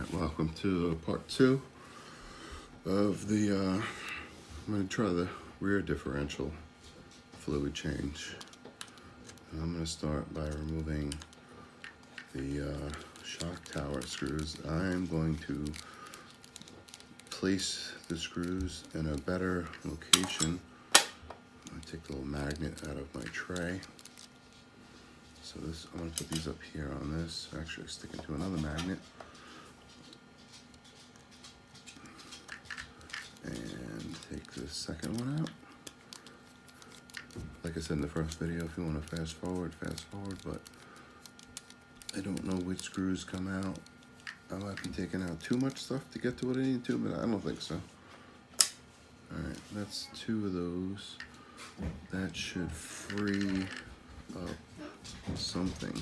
Alright, welcome to part 2 of the, I'm going to try the rear differential fluid change. I'm going to start by removing the shock tower screws. I'm going to place the screws in a better location. I'm going to take the little magnet out of my tray. So this, I'm going to put these up here on this, actually sticking to another magnet. And take the second one out. Like I said in the first video, if you want to fast forward, but I don't know which screws come out. I might be taking out too much stuff to get to what I need to, but I don't think so. Alright, that's 2 of those. That should free up something.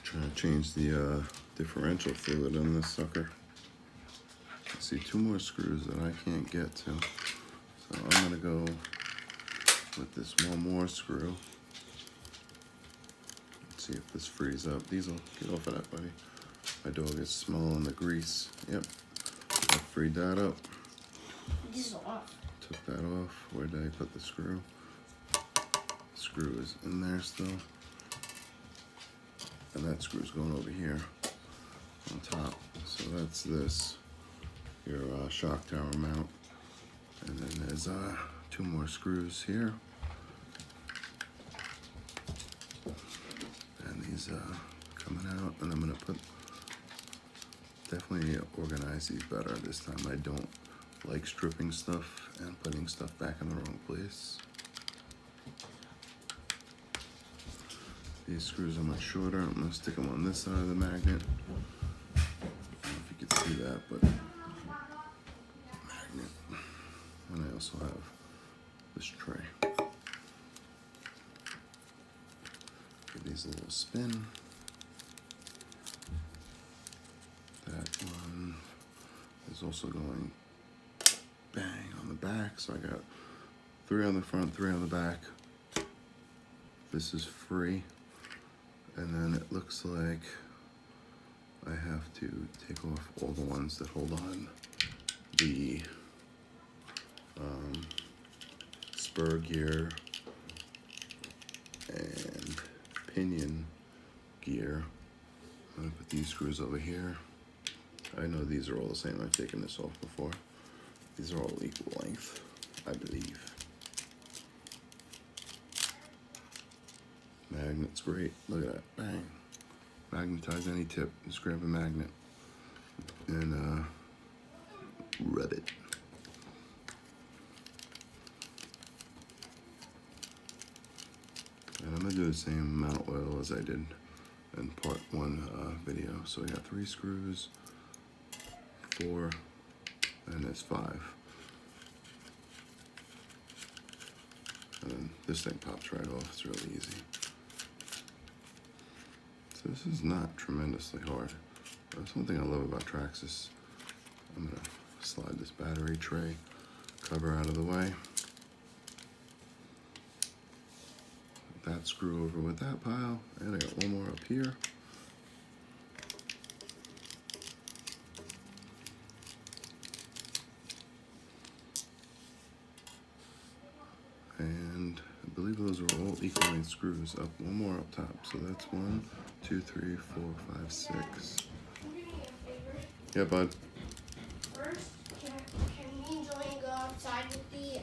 Trying to change the differential fluid on this sucker. I see 2 more screws that I can't get to. So I'm gonna go with this one more screw. Let's see if this frees up. Diesel, get off of that, buddy. My dog is smelling the grease. Yep, I freed that up. Diesel off. Took that off. Where did I put the screw? The screw is in there still. And that screw's going over here on top. So that's this, your shock tower mount. And then there's 2 more screws here. And these coming out. And I'm gonna definitely organize these better this time. I don't like stripping stuff and putting stuff back in the wrong place. These screws are much shorter. I'm going to stick them on this side of the magnet. I don't know if you can see that, but magnet. And I also have this tray. Give these a little spin. That one is also going bang on the back. So I got 3 on the front, 3 on the back. This is free. And then it looks like I have to take off all the ones that hold on the spur gear and pinion gear. I'm gonna put these screws over here. I know these are all the same. I've taken this off before. These are all equal length, I believe. Magnet's great. Look at that. Bang. Magnetize any tip. Just grab a magnet and rub it. And I'm going to do the same amount of oil as I did in part 1 video. So I got 3 screws, 4, and there's 5. And then this thing pops right off. It's really easy. This is not tremendously hard. That's one thing I love about ITraxxas. I'm gonna slide this battery tray cover out of the way. That screw over with that pile, and I got 1 more up here. And I believe those are all equal length screws. Up 1 more up top. So that's 1, 2, 3, 4, 5, 6. Yeah, bud. First, can me and Julian go outside with the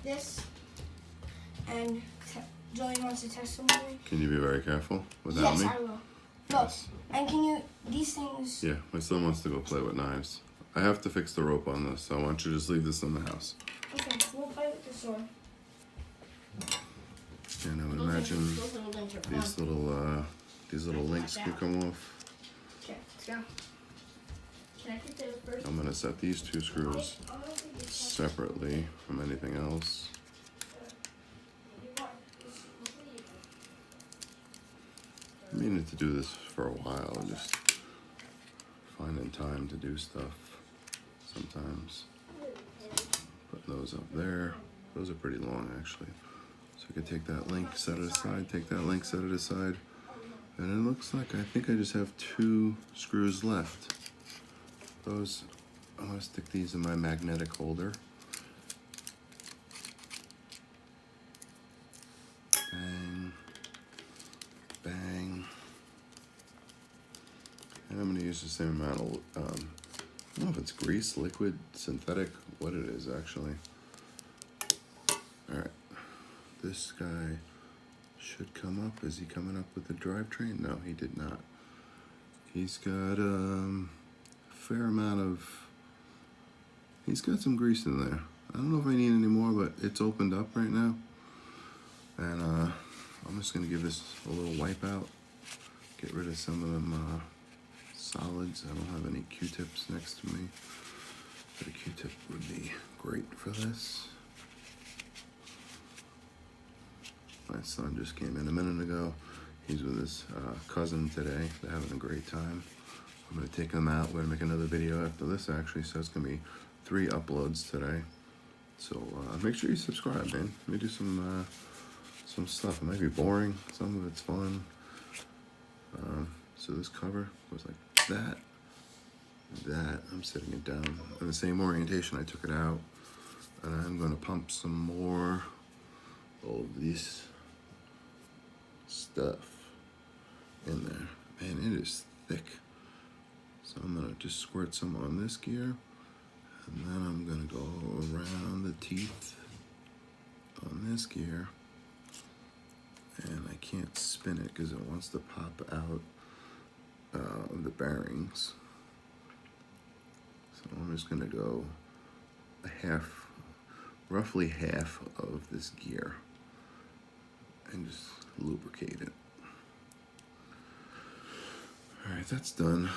this, and Julian wants to test something. Can you be very careful without me? Yes, I will. Yes. And can you, these things? Yeah, my son wants to go play with knives. I have to fix the rope on this, so I want you to just leave this in the house. Okay, we'll play with this one. And I would imagine these little links can come off. Okay, let's go. Can I take those first? I'm gonna set these 2 screws separately from anything else. I meaning to do this for a while, just finding time to do stuff. sometimes. Putting those up there. Those are pretty long actually. So I could take that link, set it aside, take that link, set it aside. And it looks like I think I just have 2 screws left. Those, I'm gonna stick these in my magnetic holder. Bang, bang. And I'm gonna use the same amount of, I don't know if it's grease, liquid, synthetic, what it is actually. All right, this guy should come up. Is he coming up with the drivetrain? No, he did not. He's got a fair amount of, he's got some grease in there. I don't know if I need any more, but it's opened up right now. And I'm just gonna give this a little wipe out. Get rid of some of them solids. I don't have any Q-tips next to me. But a Q-tip would be great for this. My son just came in a minute ago. He's with his cousin today. They're having a great time. I'm gonna take them out. We're gonna make another video after this actually, so it's gonna be 3 uploads today. So make sure you subscribe, man. Let me do some stuff. It might be boring, some of it's fun. So this cover goes like that. I'm setting it down in the same orientation I took it out. And I'm gonna pump some more of this stuff in there. Man, it is thick. So I'm gonna just squirt some on this gear, and then I'm gonna go around the teeth on this gear, and I can't spin it because it wants to pop out of the bearings. So I'm just gonna go roughly half of this gear and just lubricate it. All right, that's done.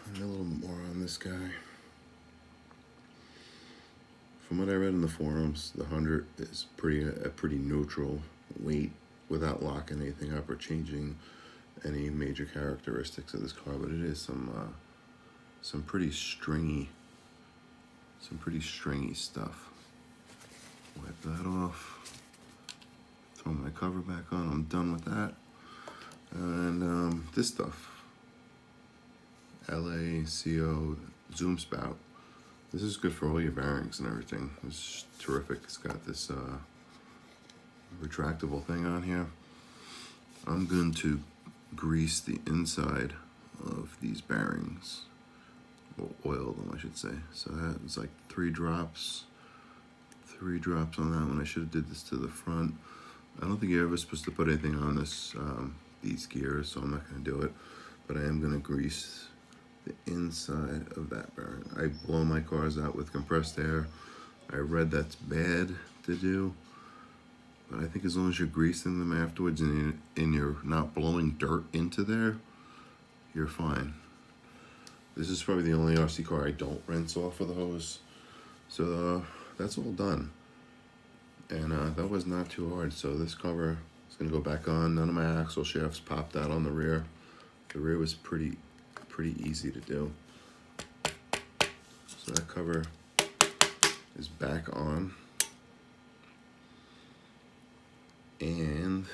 And a little more on this guy. From what I read in the forums, the 100 is a pretty neutral weight without locking anything up or changing any major characteristics of this car, but it is some pretty stringy stuff. Wipe that off. Throw my cover back on. I'm done with that. And this stuff. LACO zoom spout. This is good for all your bearings and everything. It's terrific. It's got this retractable thing on here. I'm going to grease the inside of these bearings, or oil them I should say. So that's like 3 drops on that one. I should have did this to the front. I don't think you're ever supposed to put anything on this these gears, so I'm not going to do it, but I am going to grease the inside of that bearing. I blow my cars out with compressed air. I read that's bad to do, but I think as long as you're greasing them afterwards and you're not blowing dirt into there, you're fine. This is probably the only RC car I don't rinse off with a hose. So that's all done. And that was not too hard. So this cover is gonna go back on. None of my axle shafts popped out on the rear. The rear was pretty easy to do. So that cover is back on. And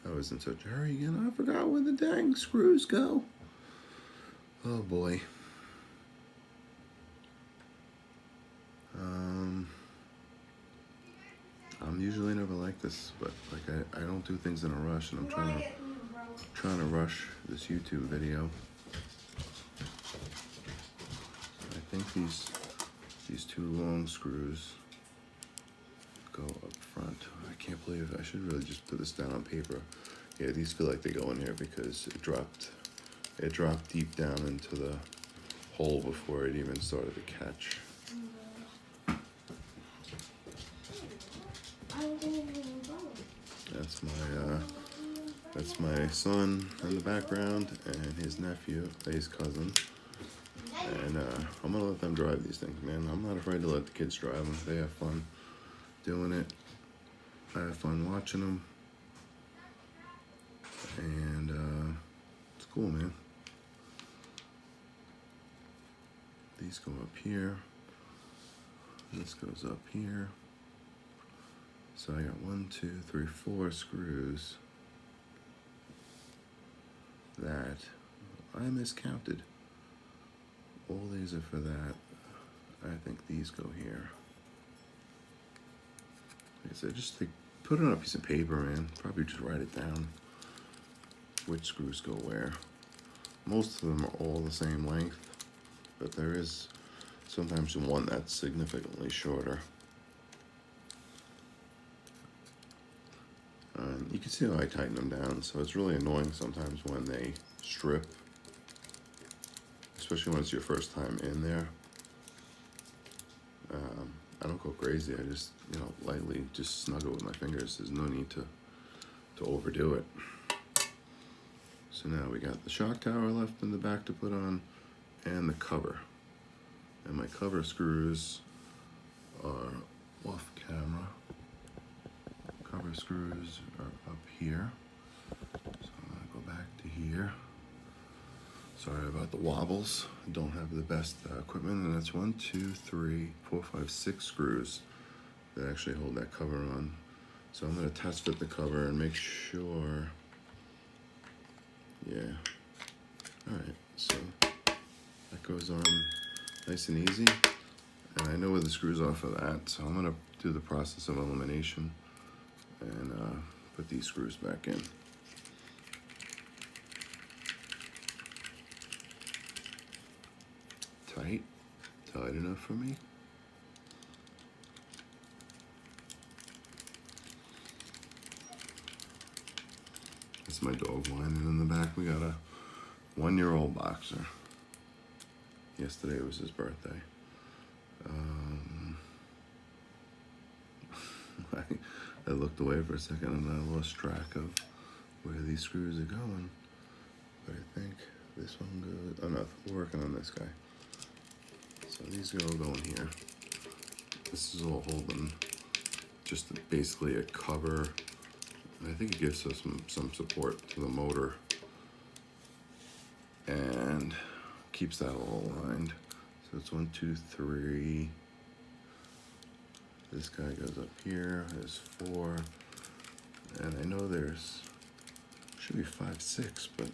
I was in such a hurry again, I forgot where the dang screws go. Oh boy. I'm usually never like this, but like I don't do things in a rush, and I'm trying to rush this YouTube video. I think these 2 long screws go up front. I can't believe I should really just put this down on paper. Yeah, these feel like they go in here because it dropped deep down into the hole before it even started to catch. That's my son in the background, and his nephew, his cousin. And I'm gonna let them drive these things, man. I'm not afraid to let the kids drive them. They have fun doing it. I have fun watching them. And it's cool, man. These go up here. This goes up here. So I got 1, 2, 3, 4 screws that I miscounted. All these are for that. I think these go here. Like I said, just put it on a piece of paper, man. Probably just write it down. Which screws go where. Most of them are all the same length, but there is sometimes one that's significantly shorter. You can see how I tighten them down, so it's really annoying sometimes when they strip, especially when it's your first time in there. I don't go crazy. I just, lightly just snug it with my fingers. There's no need to overdo it. So now we got the shock tower left in the back to put on, and the cover. And my cover screws are off camera. Cover screws are up here. So I'm gonna go back to here. Sorry about the wobbles. I don't have the best equipment, and that's 1, 2, 3, 4, 5, 6 screws that actually hold that cover on. So I'm gonna test fit the cover and make sure. Yeah. All right. So that goes on nice and easy, and I know where the screws are for that. So I'm gonna do the process of elimination and put these screws back in. Tight enough for me. That's my dog whining in the back. We got a 1-year-old boxer. Yesterday was his birthday. I looked away for a second and I lost track of where these screws are going. But I think this one goes. Oh no, we're working on this guy. So these all go in here. This is all holding just basically a cover. And I think it gives us some support to the motor and keeps that all aligned. So it's 1, 2, 3. This guy goes up here. There's 4. And I know there's should be 5, 6, but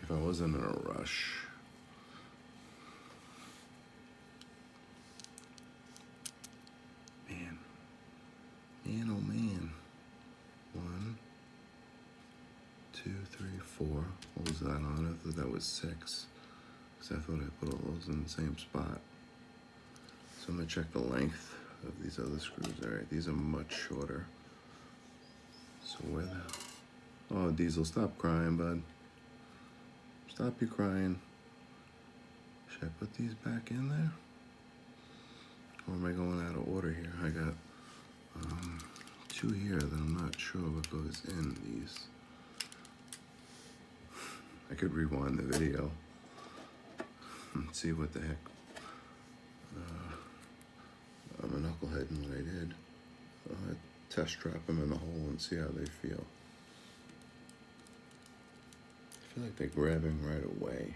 if I wasn't in a rush. Man, oh man. 1, 2, 3, 4. What was that on? I thought that was 6. Because I thought I put all those in the same spot. So I'm going to check the length of these other screws. All right, these are much shorter. So where the... Oh, Diesel, stop crying, bud. Stop your crying. Should I put these back in there? Or am I going out of order here? I got 2 here that I'm not sure what goes in these. I could rewind the video and see what the heck. I'm a knucklehead in what I did. Test strap them in the hole and see how they feel. I feel like they're grabbing right away.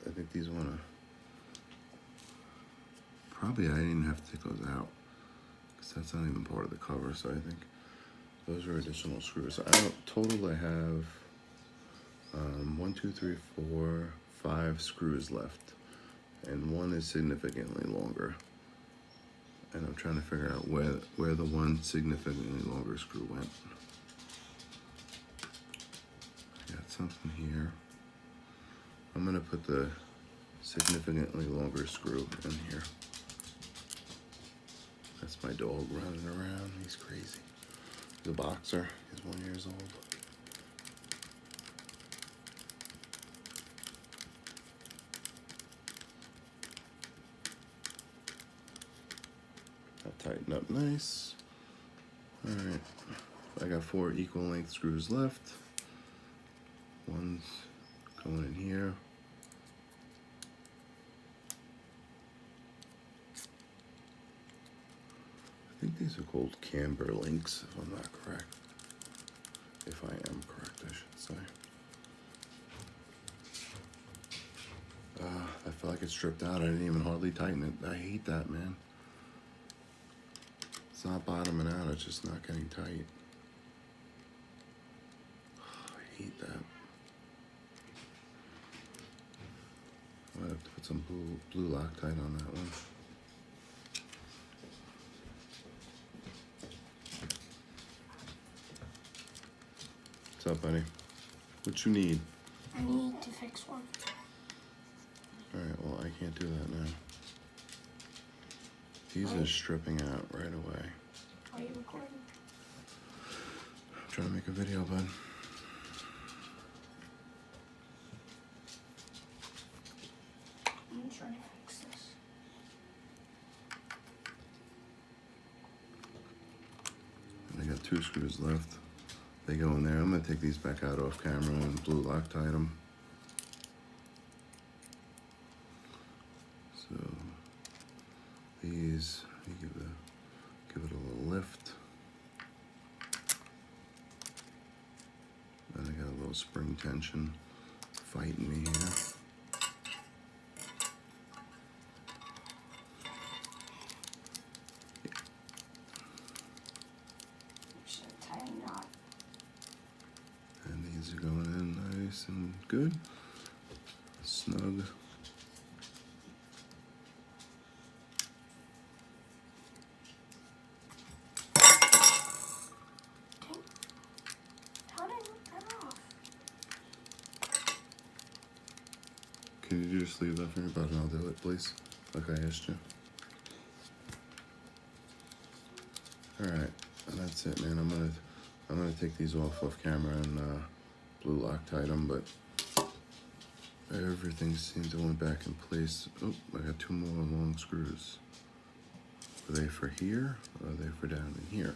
I think these wanna. Probably I didn't have to take those out because that's not even part of the cover. So I think those are additional screws. Total I have 1, 2, 3, 4, 5 screws left, and one is significantly longer. And I'm trying to figure out where the one significantly longer screw went. I got something here. I'm gonna put the significantly longer screw in here. That's my dog running around. He's crazy. He's a boxer. He's 1 year old. I'll tighten up nice. All right. I got 4 equal length screws left. One's going in here. I think these are called camber links, if I'm not correct. If I am correct, I should say. feel like it's stripped out. I didn't even hardly tighten it. I hate that, man. It's not bottoming out, it's just not getting tight. I hate that. I'm gonna have to put some blue Loctite on that one. What's up, buddy? What you need? I need to fix one. Alright, well, I can't do that now. These are stripping out right away. Are you recording? I'm trying to make a video, bud. I'm trying to fix this. And I got 2 screws left. They go in there. I'm gonna take these back out off camera and blue Loctite them. So these, you give it a little lift. Then I got a little spring tension fighting me here. Should tie a knot. And these are going in nice and good. Snug. How did I rip that off? Can you just leave that for me, bud, and I'll do it, please? Like I asked you. Alright, and that's it, man. I'm gonna take these off camera and blue Loctite them, but everything seems to went back in place. Oh, I got 2 more long screws. Are they for here, or are they for down in here?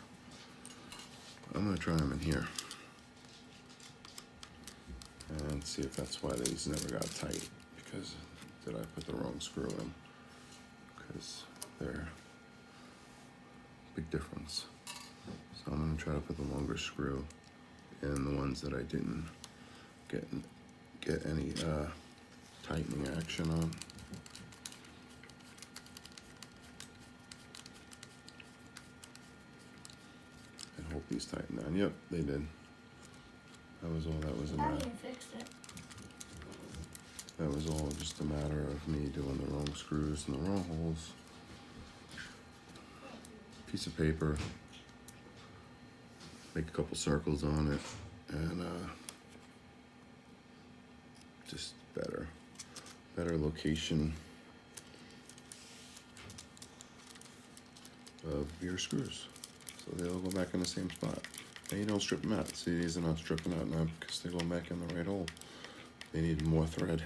I'm gonna try them in here. And see if that's why these never got tight. Because did I put the wrong screw in? Because they're big difference. So I'm gonna try to put the longer screw in the ones that I didn't get any tightening action on. And hope these tighten down. Yep, they did. That was all that was a I matter. even fixed it. That was all just a matter of me doing the wrong screws and the wrong holes. Piece of paper, make a couple circles on it, and just better location of your screws. So they'll go back in the same spot. And you don't strip them out. See, these are not stripping out now because they're going back in the right hole. They need more thread.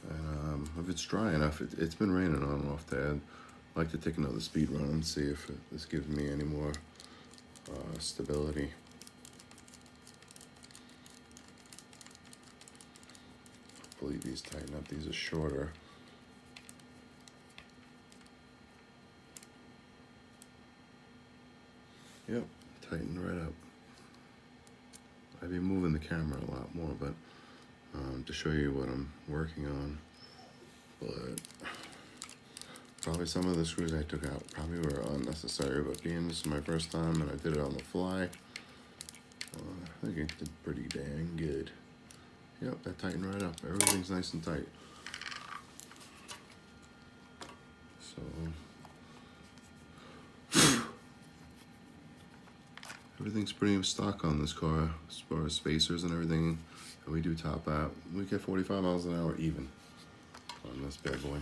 And if it's dry enough, it's been raining on and off, Dad. I'd like to take another speed run and see if this gives me any more stability. Hopefully these tighten up. These are shorter. Yep, tightened right up. I'd be moving the camera a lot more, but to show you what I'm working on. But probably some of the screws I took out probably were unnecessary, but being this is my first time and I did it on the fly, I think it did pretty dang good. Yep, that tightened right up. Everything's nice and tight. So everything's pretty stock on this car as far as spacers and everything. And we do top out. We get 45 miles an hour even on this bad boy.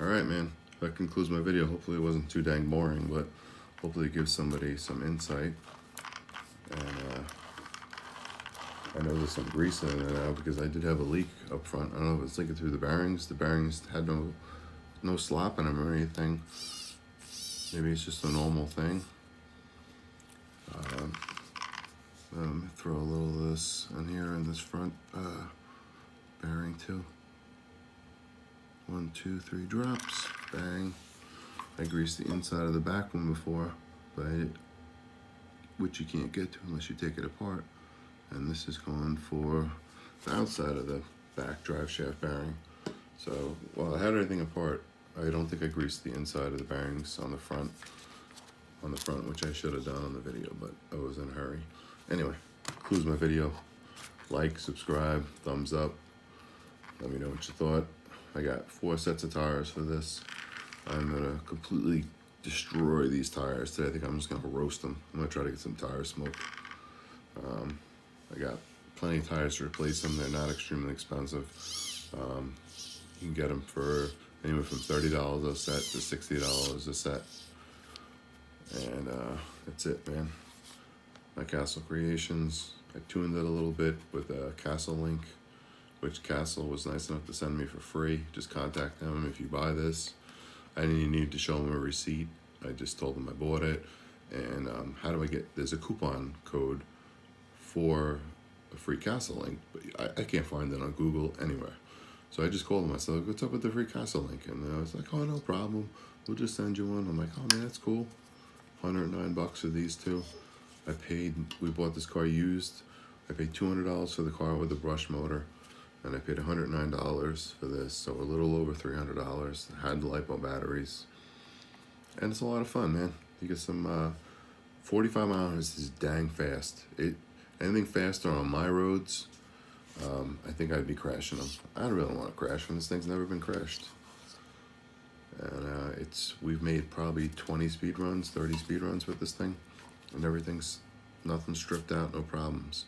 Alright, man. That concludes my video. Hopefully it wasn't too dang boring, but hopefully it gives somebody some insight. And I know there's some grease in it now because I did have a leak up front. I don't know if it's leaking through the bearings. The bearings had no slop in them or anything. Maybe it's just a normal thing. Throw a little of this in here in this front bearing too. 1, 2, 3 drops. Bang. I greased the inside of the back one before, but which you can't get to unless you take it apart. And this is going for the outside of the back drive shaft bearing. So while I had everything apart, I don't think I greased the inside of the bearings on the front, which I should have done on the video, but I was in a hurry. Anyway, concludes my video. Like, subscribe, thumbs up. Let me know what you thought. I got 4 sets of tires for this. I'm gonna completely destroy these tires today. I think I'm just gonna roast them. I'm gonna try to get some tire smoke. I got plenty of tires to replace them. They're not extremely expensive. You can get them for anywhere from $30 a set to $60 a set. And that's it, man. My Castle Creations. I tuned it a little bit with a Castle link, which Castle was nice enough to send me for free. Just contact them if you buy this. I didn't even need to show them a receipt. I just told them I bought it. And how do I get, there's a coupon code for a free Castle link, but I can't find it on Google anywhere. So I just called them. I said, what's up with the free Castle link? And I was like, oh, no problem. We'll just send you one. I'm like, oh man, that's cool. $109 for these two. We bought this car used. I paid $200 for the car with the brush motor, and I paid $109 for this, so a little over $300. Had the LiPo batteries, and it's a lot of fun, man. You get some 45 miles is dang fast. Anything faster on my roads, I think I'd be crashing them. I don't really want to crash them. This thing's never been crashed. And we've made probably 20 speed runs, 30 speed runs with this thing, and nothing stripped out, no problems.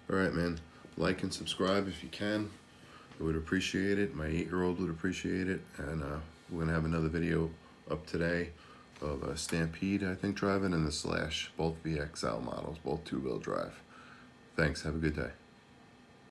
All right, man. Like and subscribe if you can. I would appreciate it. My 8-year-old would appreciate it. And we're gonna have another video up today of a Stampede, I think, driving, and the Slash, both VXL models, both 2-wheel drive. Thanks. Have a good day.